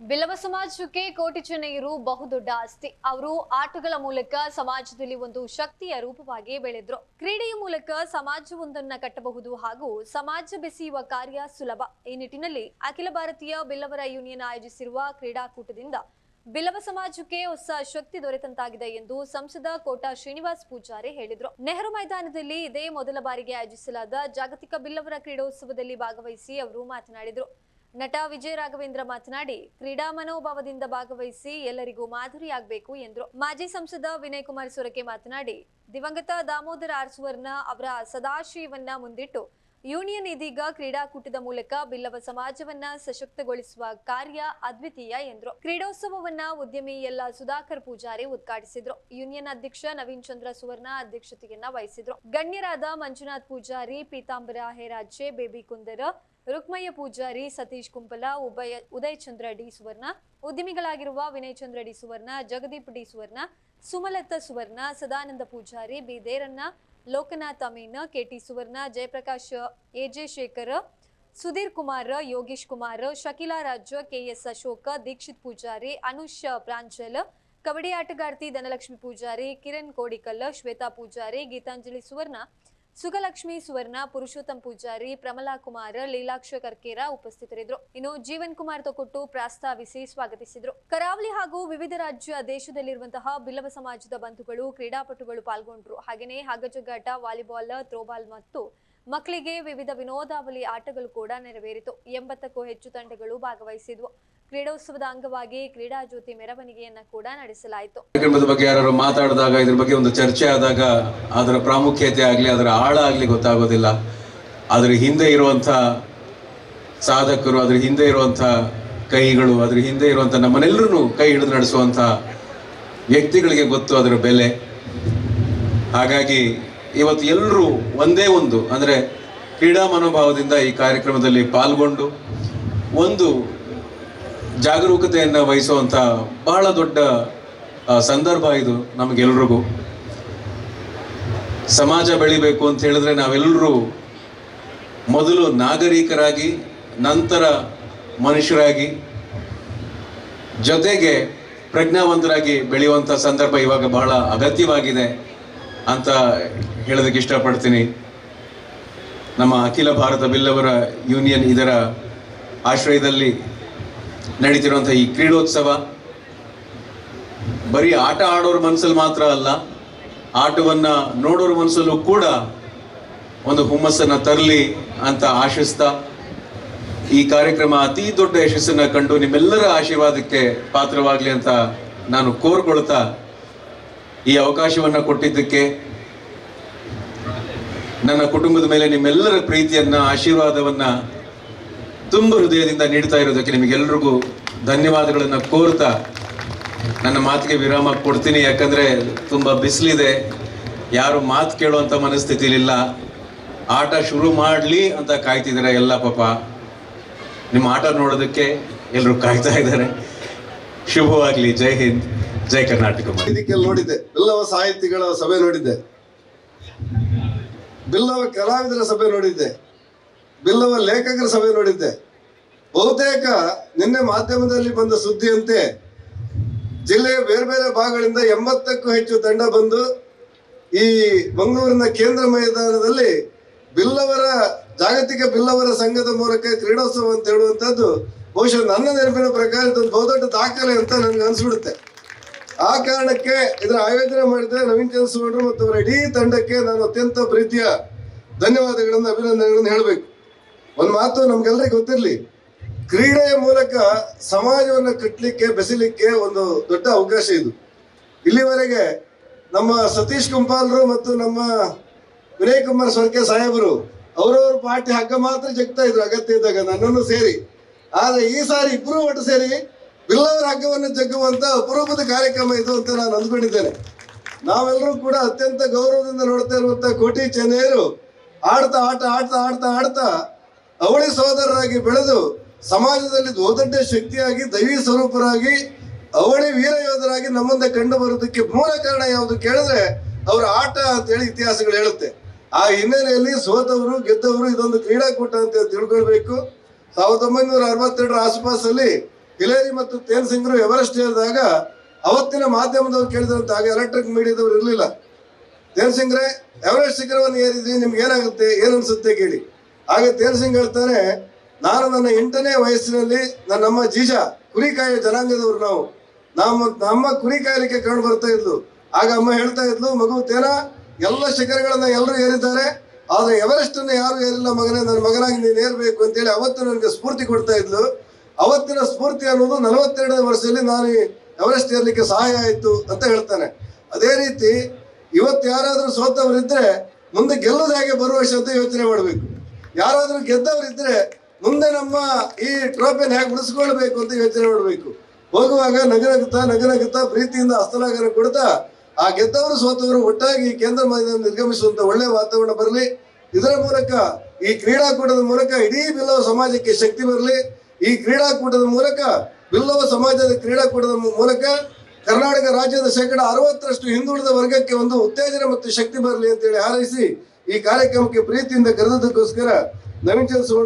ಬಿಲ್ಲವ ಸಮಾಜಕ್ಕೆ ಕೋಟಿ ಚೆನ್ನಯ್ಯರು ಬಹುದೊಡ್ಡ ಆಸ್ತಿ. ಅವರು ಆಟಗಳ ಮೂಲಕ ಸಮಾಜದಲ್ಲಿ ಒಂದು ಶಕ್ತಿಯ ರೂಪವಾಗಿ ಬೆಳೆದ್ರು. ಕ್ರೀಡೆಯ ಮೂಲಕ ಸಮಾಜವೊಂದನ್ನ ಕಟ್ಟಬಹುದು ಹಾಗೂ ಸಮಾಜ ಬೆಸೆಯುವ ಕಾರ್ಯ ಸುಲಭ. ಈ ನಿಟ್ಟಿನಲ್ಲಿ ಅಖಿಲ ಭಾರತೀಯ ಬಿಲ್ಲವರ ಯೂನಿಯನ್ ಆಯೋಜಿಸಿರುವ ಕ್ರೀಡಾಕೂಟದಿಂದ ಬಿಲ್ಲವ ಸಮಾಜಕ್ಕೆ ಹೊಸ ಶಕ್ತಿ ದೊರೆತಂತಾಗಿದೆ ಎಂದು ಸಂಸದ ಕೋಟಾ ಶ್ರೀನಿವಾಸ್ ಪೂಜಾರಿ ಹೇಳಿದರು. ನೆಹರು ಮೈದಾನದಲ್ಲಿ ಇದೇ ಮೊದಲ ಬಾರಿಗೆ ಆಯೋಜಿಸಲಾದ ಜಾಗತಿಕ ಬಿಲ್ಲವರ ಕ್ರೀಡೋತ್ಸವದಲ್ಲಿ ಭಾಗವಹಿಸಿ ಅವರು ಮಾತನಾಡಿದರು. ನಟ ವಿಜಯ ರಾಘವೇಂದ್ರ ಮಾತನಾಡಿ, ಕ್ರೀಡಾ ಮನೋಭಾವದಿಂದ ಭಾಗವಹಿಸಿ ಎಲ್ಲರಿಗೂ ಮಾದರಿಯಾಗಬೇಕು ಎಂದರು. ಮಾಜಿ ಸಂಸದ ವಿನಯ್ ಕುಮಾರ್ ಸೊರಕೆ ಮಾತನಾಡಿ, ದಿವಂಗತ ದಾಮೋದರ ಆರ್ ಸುವರ್ಣ ಅವರ ಸದಾಶಯವನ್ನ ಮುಂದಿಟ್ಟು ಯೂನಿಯನ್ ಇದೀಗ ಕ್ರೀಡಾಕೂಟದ ಮೂಲಕ ಬಿಲ್ಲವ ಸಮಾಜವನ್ನ ಸಶಕ್ತಗೊಳಿಸುವ ಕಾರ್ಯ ಅದ್ವಿತೀಯ ಎಂದರು. ಕ್ರೀಡೋತ್ಸವವನ್ನ ಉದ್ಯಮಿ ಎಲ್ಲ ಸುಧಾಕರ್ ಪೂಜಾರಿ ಉದ್ಘಾಟಿಸಿದ್ರು. ಯೂನಿಯನ್ ಅಧ್ಯಕ್ಷ ನವೀನ್ ಚಂದ್ರ ಸುವರ್ಣ ಅಧ್ಯಕ್ಷತೆಯನ್ನ ವಹಿಸಿದ್ರು. ಗಣ್ಯರಾದ ಮಂಜುನಾಥ್ ಪೂಜಾರಿ, ಪೀತಾಂಬರ ಹೇರಾಜೆ, ಬೇಬಿ ಕುಂದರ, ರುಕ್ಮಯ್ಯ ಪೂಜಾರಿ, ಸತೀಶ್ ಕುಂಪಲ, ಉದಯ್ ಚಂದ್ರ ಡಿ ಸುವರ್ಣ, ಉದ್ಯಮಿಗಳಾಗಿರುವ ವಿನಯ್ ಚಂದ್ರ ಡಿ ಸುವರ್ಣ, ಜಗದೀಪ್ ಡಿ ಸುವರ್ಣ, ಸುಮಲತಾ ಸುವರ್ಣ, ಸದಾನಂದ ಪೂಜಾರಿ, ಬಿ ದೇರಣ್ಣ, ಲೋಕನಾಥ್ ಅಮೀನ್, ಕೆಟಿ ಸುವರ್ಣ, ಜಯಪ್ರಕಾಶ್, ಎಜೆ ಶೇಖರ್, ಸುಧೀರ್ ಕುಮಾರ್, ಯೋಗೇಶ್ ಕುಮಾರ್, ಶಕೀಲಾ ರಾಜ್, ಕೆಎಸ್ ಅಶೋಕ, ದೀಕ್ಷಿತ್ ಪೂಜಾರಿ, ಅನುಷ್ ಪ್ರಾಂಜಲ್, ಕಬಡ್ಡಿ ಆಟಗಾರ್ತಿ ಧನಲಕ್ಷ್ಮಿ ಪೂಜಾರಿ, ಕಿರಣ್ ಕೋಡಿಕಲ್, ಶ್ವೇತಾ ಪೂಜಾರಿ, ಗೀತಾಂಜಲಿ ಸುವರ್ಣ, ಸುಗಲಕ್ಷ್ಮಿ ಸುವರ್ಣ, ಪುರುಷೋತ್ತಮ್ ಪೂಜಾರಿ, ಪ್ರಮಲಾ ಕುಮಾರ್, ಲೀಲಾಕ್ಷ ಕರ್ಕೇರ ಉಪಸ್ಥಿತರಿದ್ದರು. ಇನ್ನು ಜೀವನ್ ಕುಮಾರ್ ತೊಕೊಟ್ಟು ಪ್ರಾಸ್ತಾವಿಸಿ ಸ್ವಾಗತಿಸಿದರು. ಕರಾವಳಿ ಹಾಗೂ ವಿವಿಧ ರಾಜ್ಯ ದೇಶದಲ್ಲಿರುವಂತಹ ಬಿಲ್ಲವ ಸಮಾಜದ ಬಂಧುಗಳು, ಕ್ರೀಡಾಪಟುಗಳು ಪಾಲ್ಗೊಂಡರು. ಹಾಗೆಯೇ ಹಗ್ಗಜಗ್ಗಾಟ, ವಾಲಿಬಾಲ್, ಥ್ರೋಬಾಲ್ ಮತ್ತು ಮಕ್ಕಳಿಗೆ ವಿವಿಧ ವಿನೋದಾವಳಿ ಆಟಗಳು ಕೂಡ ನೆರವೇರಿತು. 80ಕ್ಕೂ ಹೆಚ್ಚು ತಂಡಗಳು ಭಾಗವಹಿಸಿದ್ವು. ಕ್ರೀಡೋತ್ಸವದ ಅಂಗವಾಗಿ ಕ್ರೀಡಾ ಜ್ಯೋತಿ ಮೆರವಣಿಗೆಯನ್ನ ಕೂಡ ನಡೆಸಲಾಯಿತು. ಕಾರ್ಯಕ್ರಮದ ಬಗ್ಗೆ ಯಾರು ಮಾತಾಡಿದಾಗ, ಇದ್ರ ಬಗ್ಗೆ ಒಂದು ಚರ್ಚೆ ಆದಾಗ ಅದರ ಪ್ರಾಮುಖ್ಯತೆ ಆಗಲಿ, ಅದರ ಆಳ ಆಗಲಿ ಗೊತ್ತಾಗೋದಿಲ್ಲ. ಅದರ ಹಿಂದೆ ಇರುವಂಥ ಸಾಧಕರು, ಅದರ ಹಿಂದೆ ಇರುವಂಥ ಕೈಗಳು, ಅದರ ಹಿಂದೆ ಇರುವಂಥ ನಮ್ಮನ್ನೆಲ್ಲರೂ ಕೈ ಹಿಡಿದು ನಡೆಸುವಂಥ ವ್ಯಕ್ತಿಗಳಿಗೆ ಗೊತ್ತು ಅದರ ಬೆಲೆ. ಹಾಗಾಗಿ ಇವತ್ತು ಎಲ್ಲರೂ ಒಂದೇ ಒಂದು ಅಂದರೆ ಕ್ರೀಡಾ ಮನೋಭಾವದಿಂದ ಈ ಕಾರ್ಯಕ್ರಮದಲ್ಲಿ ಪಾಲ್ಗೊಂಡು ಒಂದು ಜಾಗರೂಕತೆಯನ್ನು ವಹಿಸುವಂಥ ಬಹಳ ದೊಡ್ಡ ಸಂದರ್ಭ ಇದು. ನಮಗೆಲ್ರಿಗೂ ಸಮಾಜ ಬೆಳಿಬೇಕು ಅಂತ ಹೇಳಿದ್ರೆ ನಾವೆಲ್ಲರೂ ಮೊದಲು ನಾಗರಿಕರಾಗಿ, ನಂತರ ಮನುಷ್ಯರಾಗಿ, ಜೊತೆಗೆ ಪ್ರಜ್ಞಾವಂತರಾಗಿ ಬೆಳೆಯುವಂಥ ಸಂದರ್ಭ ಇವಾಗ ಬಹಳ ಅಗತ್ಯವಾಗಿದೆ ಅಂತ ಹೇಳೋದಕ್ಕೆ ಇಷ್ಟಪಡ್ತೀನಿ. ನಮ್ಮ ಅಖಿಲ ಭಾರತ ಬಿಲ್ಲವರ ಯೂನಿಯನ್ ಇದರ ಆಶ್ರಯದಲ್ಲಿ ನಡೀತಿರುವಂಥ ಈ ಕ್ರೀಡೋತ್ಸವ ಬರೀ ಆಟ ಆಡೋರ ಮನಸ್ಸಲ್ಲಿ ಮಾತ್ರ ಅಲ್ಲ, ಆಟವನ್ನು ನೋಡೋರ ಮನಸ್ಸಲ್ಲೂ ಕೂಡ ಒಂದು ಹುಮ್ಮಸ್ಸನ್ನು ತರಲಿ ಅಂತ ಆಶಿಸ್ತಾ ಈ ಕಾರ್ಯಕ್ರಮ ಅತಿ ದೊಡ್ಡ ಯಶಸ್ಸನ್ನು ಕಂಡು ನಿಮ್ಮೆಲ್ಲರ ಆಶೀರ್ವಾದಕ್ಕೆ ಪಾತ್ರವಾಗಲಿ ಅಂತ ನಾನು ಕೋರ್ಕೊಳ್ತಾ ಈ ಅವಕಾಶವನ್ನು ಕೊಟ್ಟಿದ್ದಕ್ಕೆ, ನನ್ನ ಕುಟುಂಬದ ಮೇಲೆ ನಿಮ್ಮೆಲ್ಲರ ಪ್ರೀತಿಯನ್ನ, ಆಶೀರ್ವಾದವನ್ನ ತುಂಬ ಹೃದಯದಿಂದ ನೀಡ್ತಾ ಇರೋದಕ್ಕೆ ನಿಮಗೆಲ್ಲರಿಗೂ ಧನ್ಯವಾದಗಳನ್ನು ಕೋರ್ತಾ ನನ್ನ ಮಾತಿಗೆ ವಿರಾಮ ಕೊಡ್ತೀನಿ. ಯಾಕಂದರೆ ತುಂಬ ಬಿಸಿಲಿದೆ, ಯಾರು ಮಾತು ಕೇಳುವಂಥ ಮನಸ್ಥಿತಿಲಿಲ್ಲ. ಆಟ ಶುರು ಮಾಡಲಿ ಅಂತ ಕಾಯ್ತಿದ್ದಾರೆ ಎಲ್ಲ. ಪಾಪ ನಿಮ್ಮ ಆಟ ನೋಡೋದಕ್ಕೆ ಎಲ್ಲರೂ ಕಾಯ್ತಾ ಇದ್ದಾರೆ. ಶುಭವಾಗಲಿ. ಜೈ ಹಿಂದ್, ಜೈ ಕರ್ನಾಟಕ. ನೋಡಿದ್ದೆ, ಬಿಲ್ಲವ ಸಾಹಿತಿಗಳ ಸಭೆ ನೋಡಿದ್ದೆ, ಬಿಲ್ಲವ ಕಲಾವಿದರ ಸಭೆ ನೋಡಿದ್ದೆ, ಬಿಲ್ಲವ ಲೇಖಕರ ಸಭೆ ನೋಡಿದ್ದೆ. ಬಹುತೇಕ ನಿನ್ನೆ ಮಾಧ್ಯಮದಲ್ಲಿ ಬಂದ ಸುದ್ದಿಯಂತೆ ಜಿಲ್ಲೆಯ ಬೇರೆ ಬೇರೆ ಭಾಗಗಳಿಂದ 80ಕ್ಕೂ ಹೆಚ್ಚು ತಂಡ ಬಂದು ಈ ಮಂಗಳೂರಿನ ಕೇಂದ್ರ ಮೈದಾನದಲ್ಲಿ ಬಿಲ್ಲವರ ಜಾಗತಿಕ ಬಿಲ್ಲವರ ಸಂಘದ ಮೂಲಕ ಕ್ರೀಡೋತ್ಸವ ಅಂತ ಹೇಳುವಂಥದ್ದು ಬಹುಶಃ ನನ್ನ ನೆನಪಿನ ಪ್ರಕಾರ ಇದೊಂದು ಬಹುದೊಡ್ಡ ದಾಖಲೆ ಅಂತ ನನಗೆ ಅನಿಸ್ಬಿಡುತ್ತೆ. ಆ ಕಾರಣಕ್ಕೆ ಇದರ ಆಯೋಜನೆ ಮಾಡಿದ ನವೀನ್ ಚಂದ್ರ ಸುವರ್ಣ ಮತ್ತು ಅವರ ಇಡೀ ತಂಡಕ್ಕೆ ನಾನು ಅತ್ಯಂತ ಪ್ರೀತಿಯ ಧನ್ಯವಾದಗಳನ್ನು, ಅಭಿನಂದನೆಗಳನ್ನು ಹೇಳಬೇಕು. ಒಂದು ಮಾತು ನಮ್ಗೆಲ್ಲರಿಗೂ ಗೊತ್ತಿರಲಿ, ಕ್ರೀಡೆಯ ಮೂಲಕ ಸಮಾಜವನ್ನು ಕಟ್ಟಲಿಕ್ಕೆ, ಬೆಸಲಿಕ್ಕೆ ಒಂದು ದೊಡ್ಡ ಅವಕಾಶ ಇದು. ಇಲ್ಲಿವರೆಗೆ ನಮ್ಮ ಸತೀಶ್ ಕುಂಪಾಲ್ರು ಮತ್ತು ನಮ್ಮ ವಿನಯ್ ಕುಮಾರ್ ಸೊರಕೆ ಸಾಹೇಬರು ಅವರವ್ರ ಪಾರ್ಟಿ ಹಗ್ಗ ಮಾತ್ರ ಜಗ್ತಾ ಇದ್ರು ಅಗತ್ಯ ಇದ್ದಾಗ, ನನ್ನನ್ನು ಸೇರಿ. ಆದರೆ ಈ ಸಾರಿ ಇಬ್ಬರು ಒಟ್ಟು ಸೇರಿ ಬಿಲ್ಲವರ ಹಗ್ಗವನ್ನು ಜಗ್ಗುವಂತ ಅಪರೂಪದ ಕಾರ್ಯಕ್ರಮ ಇದು ಅಂತ ನಾನು ಅಂದ್ಕೊಂಡಿದ್ದೇನೆ. ನಾವೆಲ್ಲರೂ ಕೂಡ ಅತ್ಯಂತ ಗೌರವದಿಂದ ನೋಡ್ತಾ ಇರುವಂತ ಕೋಟಿ ಚೆನ್ನಯ್ಯರು ಆಡ್ತಾ ಆಟ ಆಡ್ತಾ ಆಡ್ತಾ ಆಡ್ತಾ ಅವಳಿ ಸಹೋದರರಾಗಿ ಬೆಳೆದು ಸಮಾಜದಲ್ಲಿ ದೊಡ್ಡ ಶಕ್ತಿಯಾಗಿ, ದೈವಿ ಸ್ವರೂಪರಾಗಿ, ಅವಳಿ ವೀರ ಯೋಧರಾಗಿ ನಮ್ಮ ಮುಂದೆ ಕಂಡು ಬರೋದಕ್ಕೆ ಮೂಲ ಕಾರಣ ಯಾವುದು ಕೇಳಿದ್ರೆ ಅವರ ಆಟ ಅಂತ ಹೇಳಿ ಇತಿಹಾಸಗಳು ಹೇಳುತ್ತೆ. ಆ ಹಿನ್ನೆಲೆಯಲ್ಲಿ ಸೋತವರು ಗೆದ್ದವರು ಇದೊಂದು ಕ್ರೀಡಾಕೂಟ ಅಂತ ತಿಳ್ಕೊಳ್ಬೇಕು. 1962 ಆಸುಪಾಸಲ್ಲಿ ಹಿಲೇರಿ ಮತ್ತು ತೇನ್ ಸಿಂಗ್ರು ಎವರೆಸ್ಟ್ ಏರಿದಾಗ ಅವತ್ತಿನ ಮಾಧ್ಯಮದವ್ರು ಕೇಳಿದಂತ ಆಗ ಎಲೆಕ್ಟ್ರಿಕ್ ಮೀಡಿಯಾದವ್ರು ಇರಲಿಲ್ಲ. ತೇನ್ ಸಿಂಗ್ರೆ ಎವರೆಸ್ಟ್ ಶಿಖರವನ್ನು ಏರಿದ್ರಿ, ನಿಮ್ಗೆ ಏನಾಗುತ್ತೆ, ಏನ್ ಅನ್ಸುತ್ತೆ ಕೇಳಿ. ಆಗ ತೇನ್ ಸಿಂಗ್ ಹೇಳ್ತಾನೆ, ನಾನು ನನ್ನ 8ನೇ ವಯಸ್ಸಿನಲ್ಲಿ ನಮ್ಮ ಜೀಜಾ ಕುರಿಕಾಯ ಜನಾಂಗದವ್ರು ನಮ್ಮ ಕುರಿ ಕಾಯಲಿಕ್ಕೆ ಕಂಡು ಬರ್ತಾ ಇದ್ಲು. ಆಗ ಅಮ್ಮ ಹೇಳ್ತಾ ಇದ್ಲು, ಮಗು ತೇನ ಎಲ್ಲ ಶಿಖರಗಳನ್ನ ಎಲ್ಲರೂ ಏರಿದ್ದಾರೆ, ಆದ್ರೆ ಎವರೆಸ್ಟ್ ಅನ್ನು ಯಾರು ಏರಿಲ್ಲ ಮಗನೇ, ನನ್ನ ಮಗನಾಗಿ ನೀನು ಏರ್ಬೇಕು ಅಂತೇಳಿ ಅವತ್ತು ನನಗೆ ಸ್ಫೂರ್ತಿ ಕೊಡ್ತಾ ಇದ್ಲು. ಅವತ್ತಿನ ಸ್ಫೂರ್ತಿ ಅನ್ನೋದು 42ನೇ ವರ್ಷದಲ್ಲಿ ನಾನು ಎವರೆಸ್ಟ್ ಏರ್ಲಿಕ್ಕೆ ಸಹಾಯ ಆಯ್ತು ಅಂತ ಹೇಳ್ತಾನೆ. ಅದೇ ರೀತಿ ಇವತ್ತು ಯಾರಾದ್ರೂ ಸೋತವರಿದ್ರೆ ಮುಂದೆ ಗೆಲ್ಲೋದು ಹೇಗೆ ಬರುವ ವರ್ಷ ಅಂತ ಯೋಚನೆ ಮಾಡಬೇಕು. ಯಾರಾದ್ರೂ ಗೆದ್ದವರಿದ್ರೆ ಮುಂದೆ ನಮ್ಮ ಈ ಟ್ರೋಫಿಯನ್ನು ಹೇಗೆ ಉಳಿಸ್ಕೊಳ್ಬೇಕು ಅಂತ ಯೋಚನೆ ಮಾಡಬೇಕು. ಹೋಗುವಾಗ ನಗನಗುತ್ತಾ ಪ್ರೀತಿಯಿಂದ ಹಸ್ತಲಾಘನ ಕೊಡ್ತಾ ಆ ಗೆದ್ದವರು ಸೋತವರು ಒಟ್ಟಾಗಿ ಈ ಕೇಂದ್ರ ಮೈದಾನ ನಿರ್ಗಮಿಸುವಂತ ಒಳ್ಳೆ ವಾತಾವರಣ ಬರಲಿ. ಇದರ ಮೂಲಕ ಈ ಕ್ರೀಡಾಕೂಟದ ಮೂಲಕ ಇಡೀ ಬಿಲ್ಲವ ಸಮಾಜಕ್ಕೆ ಶಕ್ತಿ ಬರಲಿ. ಈ ಕ್ರೀಡಾಕೂಟದ ಮೂಲಕ ಬಿಲ್ಲವ ಸಮಾಜದ ಕ್ರೀಡಾಕೂಟದ ಮೂಲಕ ಕರ್ನಾಟಕ ರಾಜ್ಯದ 60% ಹಿಂದುಳಿದ ವರ್ಗಕ್ಕೆ ಒಂದು ಉತ್ತೇಜನ ಮತ್ತು ಶಕ್ತಿ ಬರಲಿ ಅಂತೇಳಿ ಹಾರೈಸಿ ಈ ಕಾರ್ಯಕ್ರಮಕ್ಕೆ ಪ್ರೀತಿಯಿಂದ ಕರೆದದಕ್ಕೋಸ್ಕರ ನವೀನ್ ಚಂದ್ರ